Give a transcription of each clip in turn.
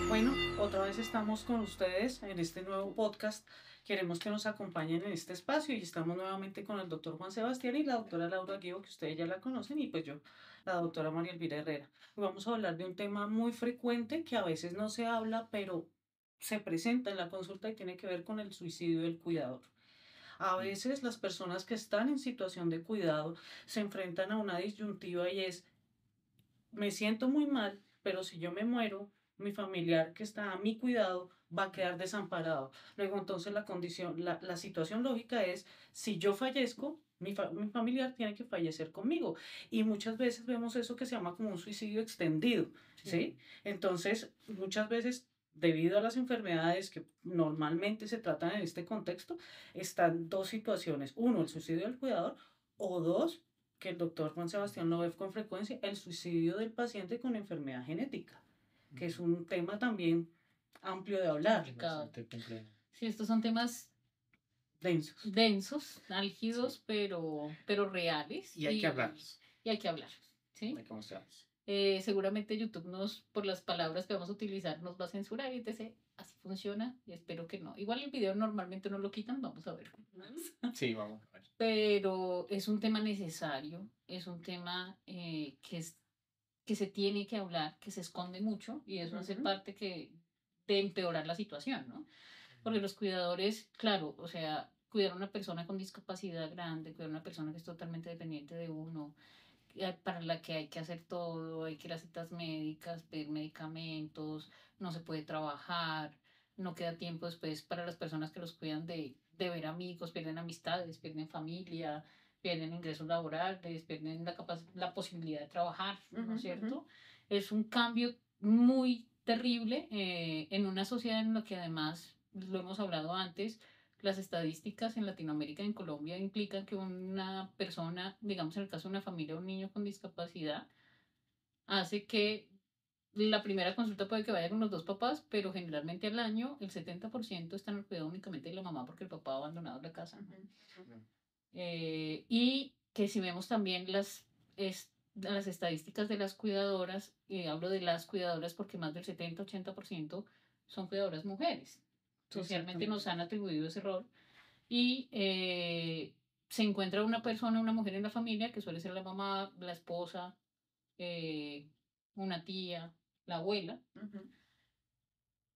Bueno, otra vez estamos con ustedes en este nuevo podcast. Queremos que nos acompañen en este espacio y estamos nuevamente con el doctor Juan Sebastián y la doctora Laura Guido, que ustedes ya la conocen, y pues yo, la doctora María Elvira Herrera. Hoy vamos a hablar de un tema muy frecuente que a veces no se habla, pero se presenta en la consulta y tiene que ver con el suicidio del cuidador. A veces las personas que están en situación de cuidado se enfrentan a una disyuntiva y es me siento muy mal, pero si yo me muero, mi familiar que está a mi cuidado va a quedar desamparado. Luego, entonces, la situación lógica es, si yo fallezco, mi familiar tiene que fallecer conmigo. Y muchas veces vemos eso que se llama como un suicidio extendido, ¿sí? Entonces, muchas veces, debido a las enfermedades que normalmente se tratan en este contexto, están dos situaciones. Uno, el suicidio del cuidador, o dos, que el doctor Juan Sebastián lo ve con frecuencia, el suicidio del paciente con enfermedad genética, que es un tema también amplio de hablar. Complicado. Sí, estos son temas densos, álgidos, Sí. pero reales. Y hay que hablarlos. Y hay que hablar, ¿sí? Hay que mostrarlos. Seguramente YouTube por las palabras que vamos a utilizar, nos va a censurar y dice, así funciona, y espero que no. Igual el video normalmente no lo quitan, vamos a ver. Sí, vamos a ver. Pero es un tema necesario, es un tema que se tiene que hablar, que se esconde mucho, y eso hace parte de empeorar la situación, ¿no? Porque los cuidadores, claro, o sea, cuidar a una persona con discapacidad grande, cuidar a una persona que es totalmente dependiente de uno, para la que hay que hacer todo, hay que ir a citas médicas, pedir medicamentos, no se puede trabajar, no queda tiempo después para las personas que los cuidan de ver amigos, pierden amistades, pierden familia, pierden ingresos laborales, pierden la posibilidad de trabajar, ¿no es cierto? Es un cambio muy terrible en una sociedad en la que además, lo hemos hablado antes, las estadísticas en Latinoamérica y en Colombia implican que una persona, digamos en el caso de una familia o un niño con discapacidad, hace que la primera consulta puede que vaya con los dos papás, pero generalmente al año el 70% está en el cuidado únicamente de la mamá porque el papá ha abandonado la casa. Y que si vemos también las estadísticas de las cuidadoras, hablo de las cuidadoras porque más del 70-80% son cuidadoras mujeres. Socialmente nos han atribuido ese rol y se encuentra una mujer en la familia, que suele ser la mamá, la esposa, una tía, la abuela,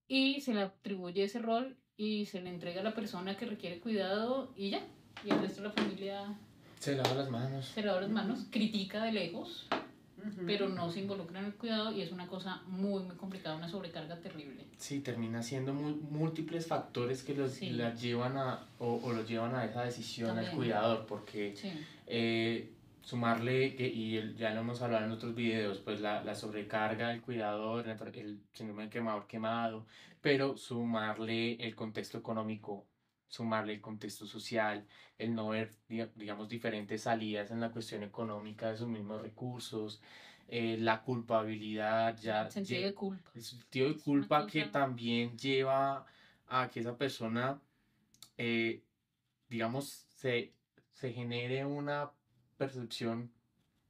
y se le atribuye ese rol y se le entrega a la persona que requiere cuidado y ya. Y el resto de la familia se lava las manos. Se lava las manos, critica de lejos, pero no se involucra en el cuidado y es una cosa muy, muy complicada, una sobrecarga terrible. Sí, termina siendo múltiples factores que los llevan o los llevan a esa decisión al cuidador, porque sumarle, ya lo hemos hablado en otros videos, pues la sobrecarga del cuidador, el síndrome del quemador quemado, pero sumarle el contexto económico, sumarle el contexto social, el no ver, digamos, diferentes salidas en la cuestión económica de sus mismos recursos, la culpabilidad, el sentido de culpa. El sentido de culpa que también lleva a que esa persona, digamos, se genere una percepción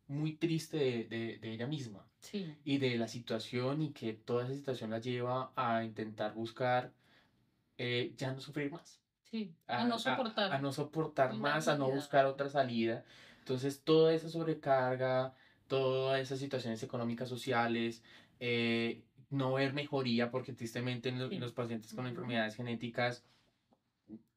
muy triste de ella misma y de la situación, y que toda esa situación la lleva a intentar buscar ya no sufrir más. A no soportar. A no soportar más, a no buscar otra salida. Entonces, toda esa sobrecarga, todas esas situaciones económicas, sociales, no ver mejoría, porque tristemente en los pacientes con enfermedades genéticas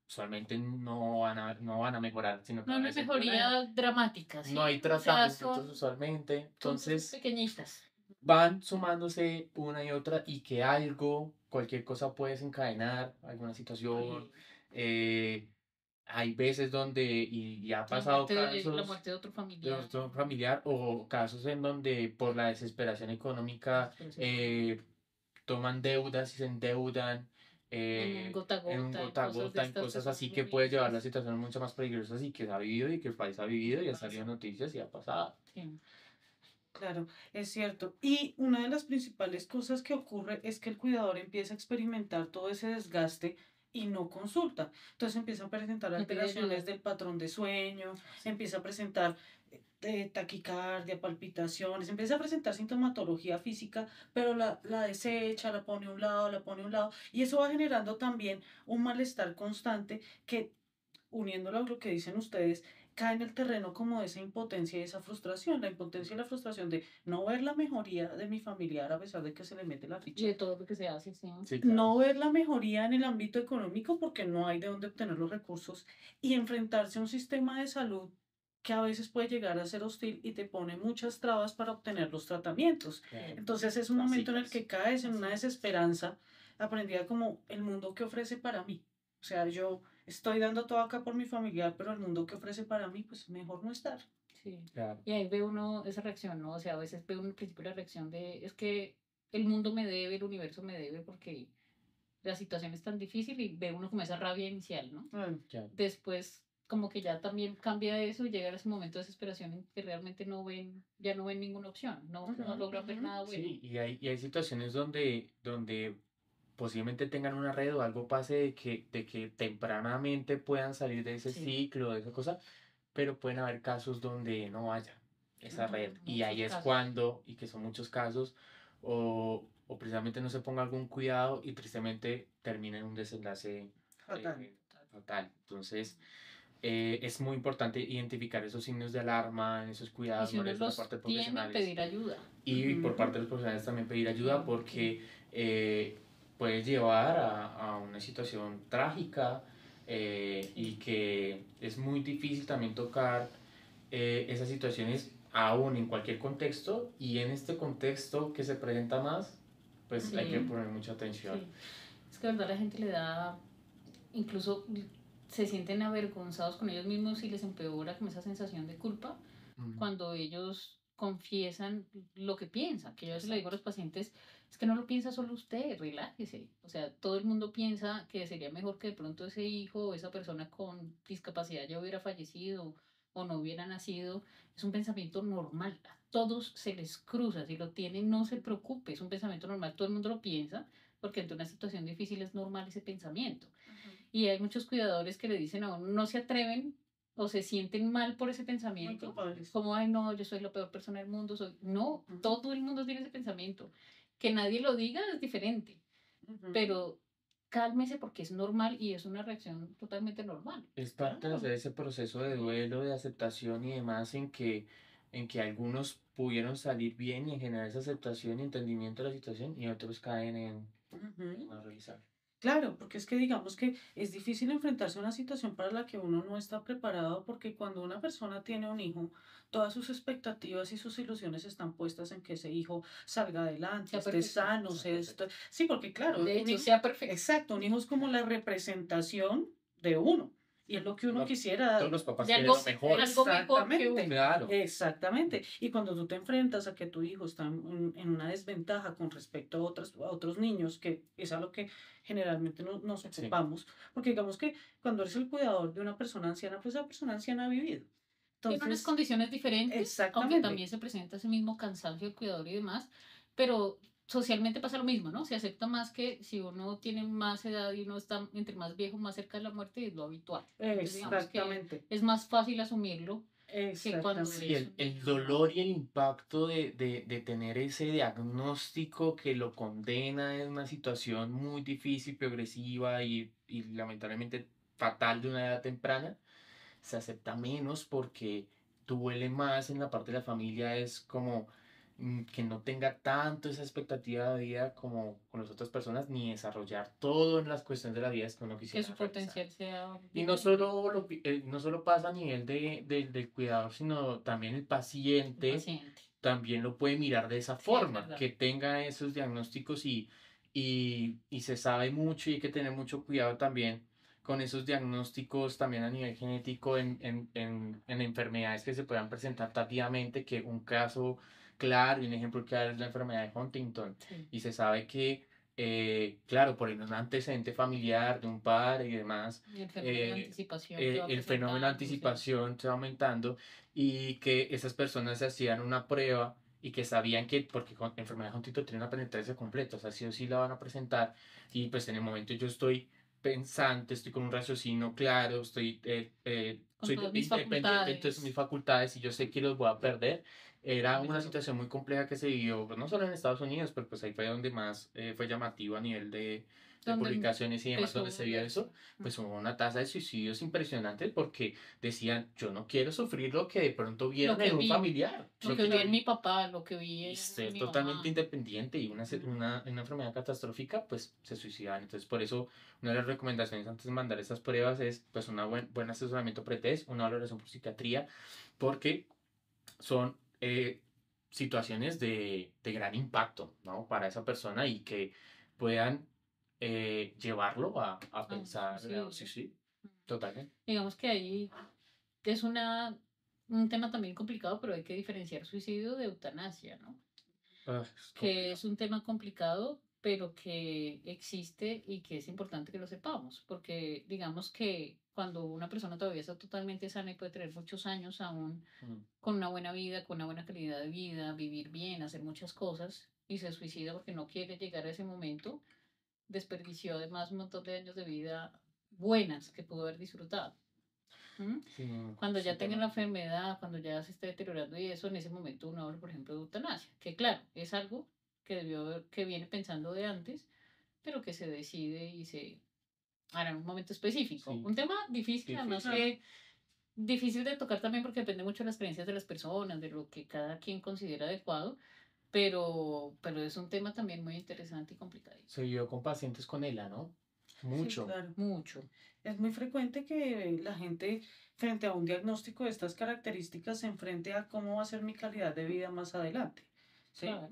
usualmente no van a mejorar, sino que no hay mejoría dramática. ¿Sí? No hay tratamientos usualmente. Entonces, pequeñitas. Van sumándose una y otra, y que cualquier cosa puede desencadenar alguna situación. Hay veces donde, y ha pasado casos, la muerte de otro familiar. De otro familiar, o casos en donde por la desesperación económica toman deudas y se endeudan en un gota a gota, en cosas así, que puede llevar la situación mucho más peligrosas, y que se ha vivido y que el país ha vivido y ha salido en noticias y ha pasado. Sí. Claro, es cierto. Y una de las principales cosas que ocurre es que el cuidador empieza a experimentar todo ese desgaste y no consulta. Entonces empieza a presentar No pide ayuda. alteraciones del patrón de sueño, empieza a presentar taquicardia, palpitaciones, empieza a presentar sintomatología física, pero la desecha, la pone a un lado, la pone a un lado, y eso va generando también un malestar constante que, uniéndolo a lo que dicen ustedes, cae en el terreno como de esa impotencia y esa frustración, la impotencia y la frustración de no ver la mejoría de mi familiar a pesar de que se le mete la Y ficha. de todo lo que se hace, sí. Sí, claro. No ver la mejoría en el ámbito económico porque no hay de dónde obtener los recursos y enfrentarse a un sistema de salud que a veces puede llegar a ser hostil y te pone muchas trabas para obtener los tratamientos. Claro. Entonces es un Las momento en el citas. que caes en una Así es. desesperanza, aprendida como el mundo que ofrece para mí. O sea, yo estoy dando todo acá por mi familiar, pero el mundo que ofrece para mí, pues mejor no estar. Sí. Claro. Y ahí ve uno esa reacción, ¿no? O sea, a veces ve uno al principio la reacción de, es que el mundo me debe, el universo me debe porque la situación es tan difícil y ve uno como esa rabia inicial, ¿no? Claro. Claro. Después como que ya también cambia eso y llega a ese momento de desesperación en que realmente ya no ven ninguna opción, no Ujú, logran ver ujú. nada bueno. Sí, y hay situaciones donde posiblemente tengan una red o algo pase de que tempranamente puedan salir de ese Sí. ciclo, de esa cosa, pero pueden haber casos donde no haya esa red. Y ahí Muchos es casos. cuando, y que son muchos casos, o precisamente no se ponga algún cuidado y tristemente termina en un desenlace Fatal. fatal. Entonces, es muy importante identificar esos signos de alarma, esos Y cuidados, si uno por los parte de tiene, profesionales. pedir ayuda. Y por Ujú. parte de los profesionales también pedir ayuda Sí, porque puede llevar a una situación trágica y que es muy difícil también tocar esas situaciones aún en cualquier contexto y en este contexto que se presenta más, pues hay que Sí. poner mucha atención. Sí. Es que de verdad la gente le da, incluso se sienten avergonzados con ellos mismos y les empeora como esa sensación de culpa Mm, cuando ellos confiesan lo que piensan. Que yo a veces le digo a los pacientes, es que no lo piensa solo usted, relájese. O sea, todo el mundo piensa que sería mejor que de pronto ese hijo o esa persona con discapacidad ya hubiera fallecido o no hubiera nacido. Es un pensamiento normal. A todos se les cruza. Si lo tienen, no se preocupe. Es un pensamiento normal. Todo el mundo lo piensa porque ante una situación difícil es normal ese pensamiento. Y hay muchos cuidadores que le dicen a uno, no se atreven o se sienten mal por ese Muy pensamiento, culpables. como, ay, no, yo soy la peor persona del mundo, soy... No, Ujú. todo el mundo tiene ese pensamiento. Que nadie lo diga es diferente, Ujú. pero cálmese porque es normal y es una reacción totalmente normal. Es parte de Claro. hacer ese proceso de duelo, de aceptación y demás en que algunos pudieron salir bien y en generar esa aceptación y entendimiento de la situación y otros caen en Ujú. no revisar. Claro, porque es que digamos que es difícil enfrentarse a una situación para la que uno no está preparado, porque cuando una persona tiene un hijo, todas sus expectativas y sus ilusiones están puestas en que ese hijo salga adelante, Sea esté perfecto. sano, Sea sea perfecto. esto. Sí, porque claro, De un hecho, hijo, sea perfecto. exacto, un hijo es como la representación de uno, y es lo que uno Lo- quisiera. Todos los papás De quieren algo, lo mejor. algo mejor que Exactamente. uno. Claro. Exactamente. Y cuando tú te enfrentas a que tu hijo está en una desventaja con respecto a otros niños, que es a lo que generalmente nos Sí. ocupamos, porque digamos que cuando eres el cuidador de una persona anciana, pues esa persona anciana ha vivido. Tiene unas Entonces, condiciones diferentes, aunque exactamente. también se presenta ese mismo cansancio del cuidador y demás, pero socialmente pasa lo mismo, ¿no? Se acepta más que si uno tiene más edad y uno está entre más viejo, más cerca de la muerte, es lo habitual. Entonces, digamos que Exactamente. es más fácil asumirlo que cuando Exactamente. Sí, eres el dolor y el impacto de tener ese diagnóstico que lo condena en una situación muy difícil, progresiva y lamentablemente fatal de una edad temprana, se acepta menos porque duele más en la parte de la familia, es como que no tenga tanto esa expectativa de vida como con las otras personas, ni desarrollar todo en las cuestiones de la vida que uno que quisiera su realizar. potencial sea Y no diferente. solo, no solo pasa a nivel del cuidador, sino también el paciente Paciente. también lo puede mirar de esa Sí, es forma, verdad. que tenga esos diagnósticos y se sabe mucho y hay que tener mucho cuidado también con esos diagnósticos también a nivel genético en enfermedades que se puedan presentar tardíamente, que un caso claro y un ejemplo claro es la enfermedad de Huntington. Sí. Y se sabe que, claro, por un antecedente familiar de un padre y demás, Y el fenómeno de anticipación que va el fenómeno de presentándose. anticipación se va aumentando y que esas personas se hacían una prueba y que sabían que, porque con enfermedad de Huntington tiene una penetrancia completa, o sea, sí o sí la van a presentar y pues en el momento yo estoy pensante, estoy con un raciocinio claro, Con soy todas mis independiente, entonces mis facultades. facultades y yo sé que los voy a perder. Era una Claro. situación muy compleja que se vivió, pues, no solo en Estados Unidos, pero pues ahí fue donde más fue llamativo a nivel de Donde publicaciones y demás, donde empezó se vio verse. eso, pues hubo una tasa de suicidios impresionante porque decían, yo no quiero sufrir lo que de pronto Lo vieron que en un vi, familiar, lo yo que vi quiero en mi papá, lo que vi y en ser mi totalmente mamá. independiente y una enfermedad catastrófica, pues se suicidan. Entonces, por eso, una de las recomendaciones antes de mandar estas pruebas es pues un buen asesoramiento pretest, una valoración por psiquiatría, porque son situaciones de gran impacto, ¿no? Para esa persona y que puedan llevarlo a Ah, pensar, sí, suicidio. sí, totalmente. Digamos que ahí es un tema también complicado, pero hay que diferenciar suicidio de eutanasia, ¿no? Ah, es Que complicado. es un tema complicado, pero que existe y que es importante que lo sepamos, porque digamos que cuando una persona todavía está totalmente sana y puede tener muchos años aún Mm, con una buena vida, con una buena calidad de vida, vivir bien, hacer muchas cosas, y se suicida porque no quiere llegar a ese momento, desperdició además un montón de años de vida buenas que pudo haber disfrutado. ¿Mm? sí, no, Cuando es ya un tenga tema la complejo. enfermedad, cuando ya se esté deteriorando y eso, en ese momento uno habla, por ejemplo, de eutanasia, que claro, es algo que que viene pensando de antes, pero que se decide y se hará en un momento específico. Sí, Un tema difícil, Sí, además difícil. claro. que difícil de tocar también porque depende mucho de las creencias de las personas, de lo que cada quien considera adecuado, pero es un tema también muy interesante y complicadísimo. Se vio con pacientes con ELA, ¿no? Sí, Mucho. claro. Mucho, Es muy frecuente que la gente, frente a un diagnóstico de estas características, se enfrente a cómo va a ser mi calidad de vida más adelante. ¿Sí? claro.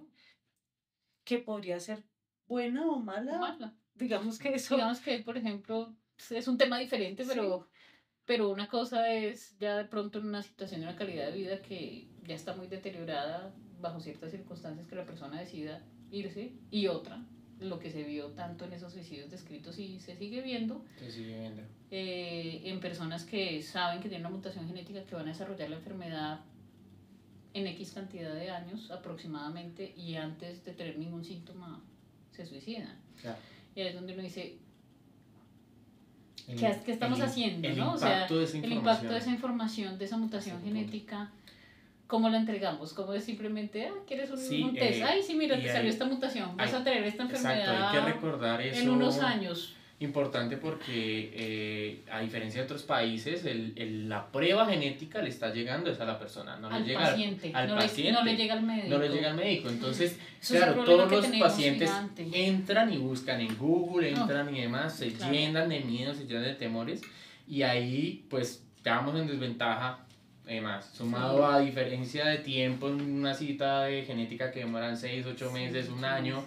Que podría ser buena o O mala. mala. Digamos que eso, Digamos que, por ejemplo, es un tema diferente, sí, pero una cosa es ya de pronto en una situación de una calidad de vida que ya está muy deteriorada bajo ciertas circunstancias que la persona decida irse, y otra, lo que se vio tanto en esos suicidios descritos y se sigue viendo Se sigue viendo. en personas que saben que tienen una mutación genética que van a desarrollar la enfermedad en X cantidad de años aproximadamente y antes de tener ningún síntoma se suicidan. Claro. Y ahí es donde uno dice, El, ¿qué estamos haciendo? el ¿No? O sea, impacto de esa el impacto de información. esa información, de esa mutación genética, ¿cómo la entregamos? ¿Cómo es simplemente, ¿quieres Sí, un test? Ay, sí, mira, y te salió esta mutación, vas a tener esta exacto, hay que enfermedad recordar en unos eso. años. Importante porque a diferencia de otros países, la prueba genética le está llegando es a la persona, no le Al llega paciente, al no paciente, le llega al médico. no le llega al médico. Entonces, Eso es un claro, problema todos que los tenemos pacientes gigante. entran y buscan en Google, No, entran y demás, se claro. llenan de miedos, se llenan de temores y ahí pues quedamos en desventaja. Además, sumado Sí. a diferencia de tiempo en una cita de genética que demoran 6, 8 meses, un año,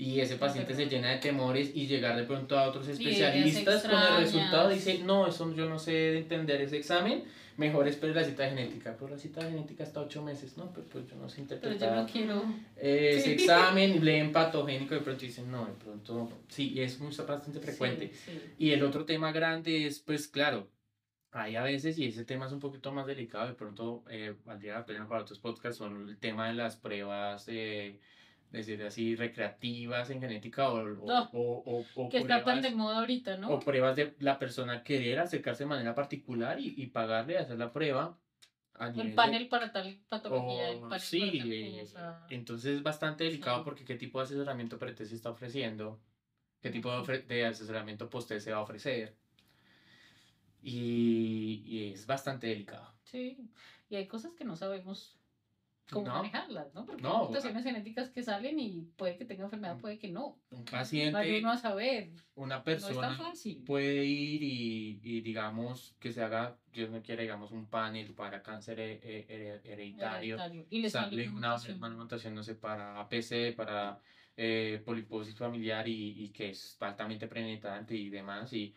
y ese paciente se llena de temores y llegar de pronto a otros Y ideas especialistas con el resultado extrañas. dice, no, eso yo no sé de entender ese examen, mejor espere la cita de genética. Pero la cita de genética está 8 meses, no, pero pues yo no sé Pero yo interpretar no quiero. ese Sí. examen, leen patogénico, de pronto dicen, no, de pronto, sí, es bastante frecuente. Sí, sí. Y el otro tema grande es, pues claro, hay a veces, y ese tema es un poquito más delicado, de pronto valdría la pena para otros podcasts, son el tema de las pruebas, decir así, recreativas en genética No, o que está tan de pruebas, moda ahorita, o ¿no? pruebas de la persona querer acercarse de manera particular y pagarle a hacer la prueba a El nivel de... panel para tal patología, el O panel para sí, tal cosa. entonces es bastante delicado Sí, porque qué tipo de asesoramiento pre se está ofreciendo, qué tipo mucho. de asesoramiento post se va a ofrecer y es bastante delicado. Sí, y hay cosas que no sabemos cómo No, manejarlas, ¿no? Porque hay no, mutaciones genéticas que salen y puede que tenga enfermedad, puede que no. un Vaya paciente, uno a saber, una no es tan persona fácil. puede ir y digamos que se haga, Dios no quiera, digamos un panel para cáncer hereditario, Hereditario. Y le sale sale una una mutación. mutación, no sé, para APC, para poliposis familiar y que es altamente penetrante y demás, y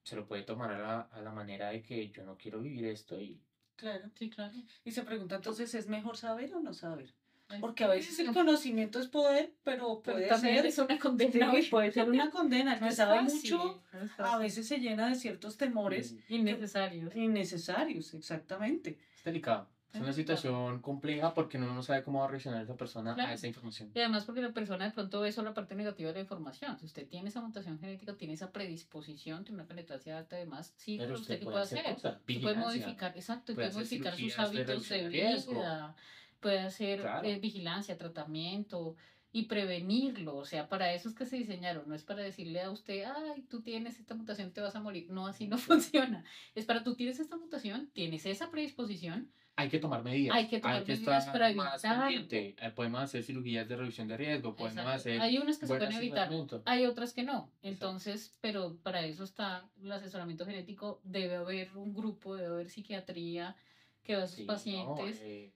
se lo puede tomar a la manera de que yo no quiero vivir esto y claro. Sí, claro. Y se pregunta entonces, ¿es mejor saber o no saber? Ay, Porque a veces el no, conocimiento es poder, pero pero puede también ser, es una sí, condena. puede ser una condena. El No que es sabe fácil, mucho no es a fácil. veces se llena de ciertos temores Innecesarios. innecesarios, exactamente. es delicado. Es una situación compleja porque uno no sabe cómo va a reaccionar esa persona a esa información. Y además porque la persona de pronto ve solo la parte negativa de la información. Si usted tiene esa mutación genética, tiene esa predisposición, tiene una penetrancia alta además, sí, Pero pero usted usted qué puede puede hacer hacer. cosas, Usted puede vigilancia, modificar, exacto, puede puede hacer modificar sus cirugías de hábitos reducción de de riesgo, vida, puede hacer claro. vigilancia, tratamiento y prevenirlo. O sea, para eso es que se diseñaron. No es para decirle a usted, ay, tú tienes esta mutación, te vas a morir. No, así no funciona. Es para tú tienes esta mutación, tienes esa predisposición, Hay que tomar medidas, hay que hay tomar que medidas estar para más evitarlo. pendiente. Podemos hacer cirugías de reducción de riesgo, podemos Exacto. hacer Hay unas que se buen pueden evitar, asesoramiento. hay otras que no. Exacto. Entonces, pero para eso está el asesoramiento genético. Debe haber un grupo, debe haber psiquiatría que va a sus Sí, no, pacientes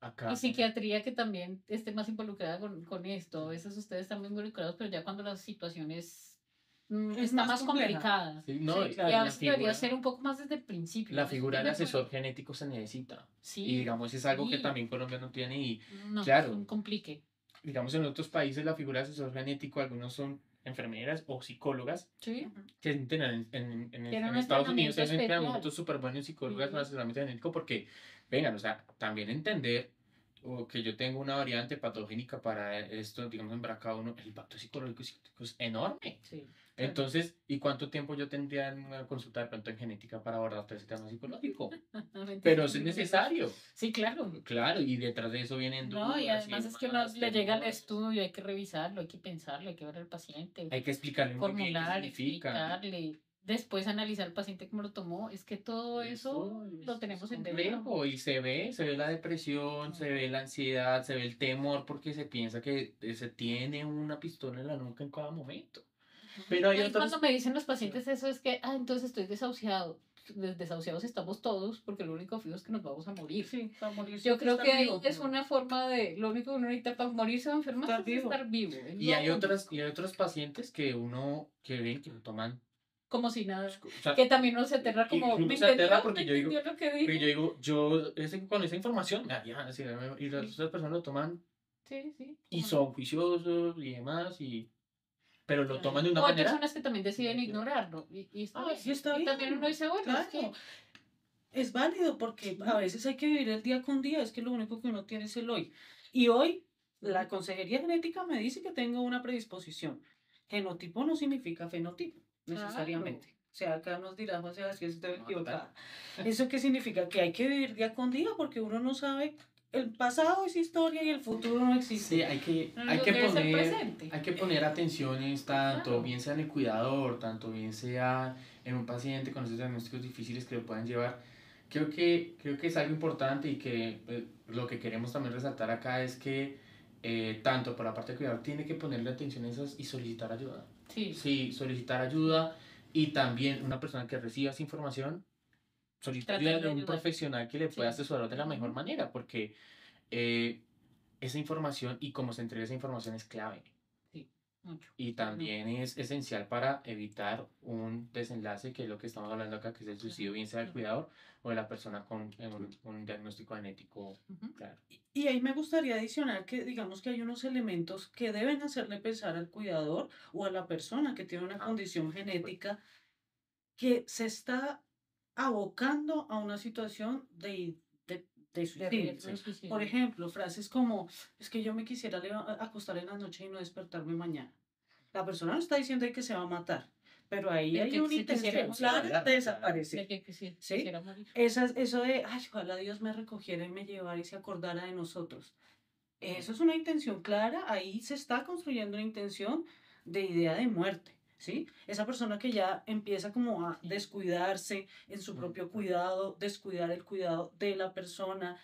acá y psiquiatría que también esté más involucrada con esto. A veces ustedes están muy involucrados, pero ya cuando la situación Es está más más compleja. complicada. sí, no, Sí, Y claro. a la veces debería figura, ser un poco más desde el principio. la Eso figura del tiene que- asesor genético se necesita. Y Sí, digamos, es algo que sí. también Colombia no tiene y No, es claro, un complique. digamos en otros países la figura de asesor genético, algunos son enfermeras o psicólogas Sí. Ujú. que tienen Tienen en un Estados Unidos entrenamiento hay un entrenamiento especial. súper bueno en psicólogas con Sí. asesoramiento genético porque, vengan, o sea, también entender o que yo tengo una variante patogénica para esto, digamos en BRCA1, el impacto psicológico y psiquiátrico es enorme. Sí. Entonces, ¿y cuánto tiempo yo tendría en una consulta de pronto en genética para abordar todo ese tema psicológico? Pero eso es necesario. Sí, claro. Claro, y detrás de eso vienen No, y dudas además es que uno más le llega al temores. estudio, hay que revisarlo, hay que pensarlo, hay que ver al paciente, Hay que explicarle muy bien qué formular, significa. explicarle, después analizar al paciente cómo lo tomó. Es que todo eso lo tenemos en dentro. complejo y se ve la depresión, se ve la ansiedad, se ve el temor porque se piensa que se tiene una pistola en la nuca en cada momento. Pero hay Ahí otros... cuando me dicen los pacientes eso es que, entonces estoy desahuciado. Desahuciados estamos todos porque lo único fijo es que nos vamos a morir. Sí, para morirse Yo hay que creo estar que vivo. es una forma de, lo único que uno necesita para morirse o enfermarse Estar es vivo. estar vivo. es Y lo hay otros, único. y hay otros pacientes que uno que ven que lo toman. Como si nada. O sea, Que también uno se aterra y como, uno ¿me se aterra entendió? porque ¿Me yo digo, entendió lo que porque dije? yo digo, con esa información, ya, así, y las otras personas lo toman Sí, sí. y cómo no. son juiciosos y demás, pero lo toman de una O hay manera. personas que también deciden ignorarlo. Y está bien. Sí, está Y también bien. uno dice, bueno, es Claro. que Es válido porque a veces hay que vivir el día con día, es que lo único que uno tiene es el hoy. Y hoy la consejería genética me dice que tengo una predisposición. Genotipo no significa fenotipo, necesariamente. O sea, acá nos dirá José Vázquez, estoy No, equivocada. ¿Eso qué significa? Que hay que vivir día con día porque uno no sabe, el pasado es historia y el futuro no existe. Sí, hay que debe ser poner, presente. hay que poner atenciones tanto Claro. bien sea en el cuidador, tanto bien sea en un paciente con esos diagnósticos difíciles que lo puedan llevar. Creo que es algo importante y que lo que queremos también resaltar acá es que tanto por la parte de cuidador tiene que ponerle atención a esas y solicitar ayuda. Sí. Sí, solicitar ayuda y también una persona que reciba esa información, solicitar Tratar ayuda de de un ayudar. profesional que le pueda Sí. asesorar de la mejor Ujú. manera, porque esa información y cómo se entrega esa información es clave. Mucho. Y también es esencial para evitar un desenlace, que es lo que estamos hablando acá, que es el suicidio, bien sea del cuidador o de la persona con un diagnóstico genético. Ujú. Claro. Y ahí me gustaría adicionar que digamos que hay unos elementos que deben hacerle pensar al cuidador o a la persona que tiene una condición genética que se está abocando a una situación de suicidio. riesgo de suicidio. Por ejemplo, frases como, es que yo me quisiera acostar en la noche y no despertarme mañana. La persona no está diciendo que se va a matar, pero ahí El hay que una se quisiera intención morir. clara de desaparecer. De que ¿Sí? quisiera morir. Eso de, ay, ojalá Dios me recogiera y me llevara y se acordara de nosotros. Eso es una intención clara, ahí se está construyendo una intención de idea de muerte, ¿sí? Esa persona que ya empieza como a descuidarse en su propio cuidado, descuidar el cuidado de la persona,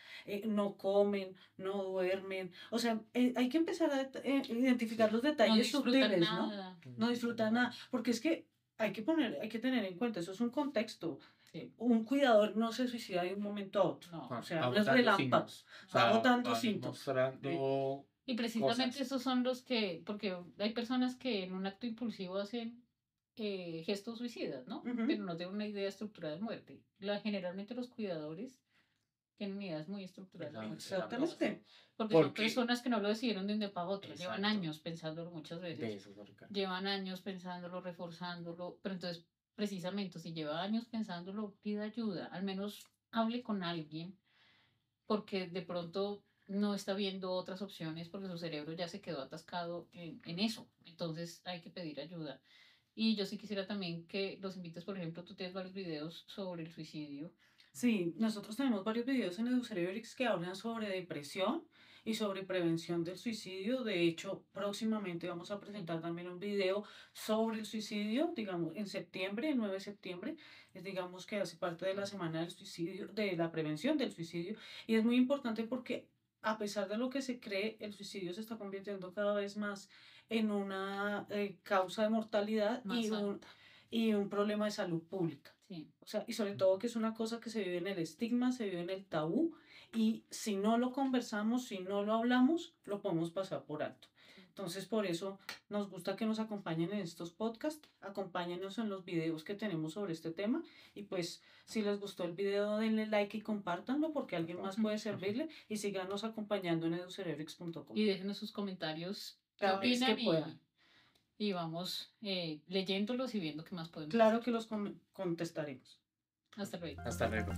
no comen, no duermen, o sea, hay que empezar a identificar los No detalles disfrutan sutiles, ¿no? nada. No disfrutan nada, porque es que hay que tener en cuenta, eso es un contexto. Sí. Un cuidador no se suicida de un momento a otro. No. O sea, Va no es botando relámpago. signos. O Va sea, botando va síntomas. mostrando Y precisamente cosas. esos son los que, porque hay personas que en un acto impulsivo hacen gestos suicidas, ¿no? Ujú. Pero no tienen una idea estructurada de muerte. Generalmente los cuidadores tienen ideas muy estructuradas de muerte. Exactamente. Porque son Porque- personas que no lo decidieron de un día para otro. Llevan Exacto. años pensándolo muchas De veces. eso, Ricardo. Llevan años pensándolo, reforzándolo. Pero entonces, precisamente, si lleva años pensándolo, pida ayuda. Al menos hable con alguien porque de pronto no está viendo otras opciones porque su cerebro ya se quedó atascado en eso. Entonces hay que pedir ayuda. Y yo sí quisiera también que los invites, por ejemplo, tú tienes varios videos sobre el suicidio. Sí, nosotros tenemos varios videos en EduCerebrix que hablan sobre depresión y sobre prevención del suicidio. De hecho, próximamente vamos a presentar también un video sobre el suicidio, digamos, en septiembre, el 9 de septiembre, digamos que hace parte de la semana del suicidio, de la prevención del suicidio. Y es muy importante porque a pesar de lo que se cree, el suicidio se está convirtiendo cada vez más en una causa de mortalidad Más alta. y un problema de salud pública. Sí. O sea, y sobre todo que es una cosa que se vive en el estigma, se vive en el tabú, y si no lo conversamos, si no lo hablamos, lo podemos pasar por alto. Entonces, por eso nos gusta que nos acompañen en estos podcasts, acompáñenos en los videos que tenemos sobre este tema, y pues si les gustó el video, denle like y compártanlo porque a alguien más puede servirle, y síganos acompañando en educerebrix.com. Y déjenos sus comentarios, qué Cada vez que opinan puedan. y vamos leyéndolos y viendo qué más podemos Claro hacer. que los contestaremos. Hasta luego. Hasta luego.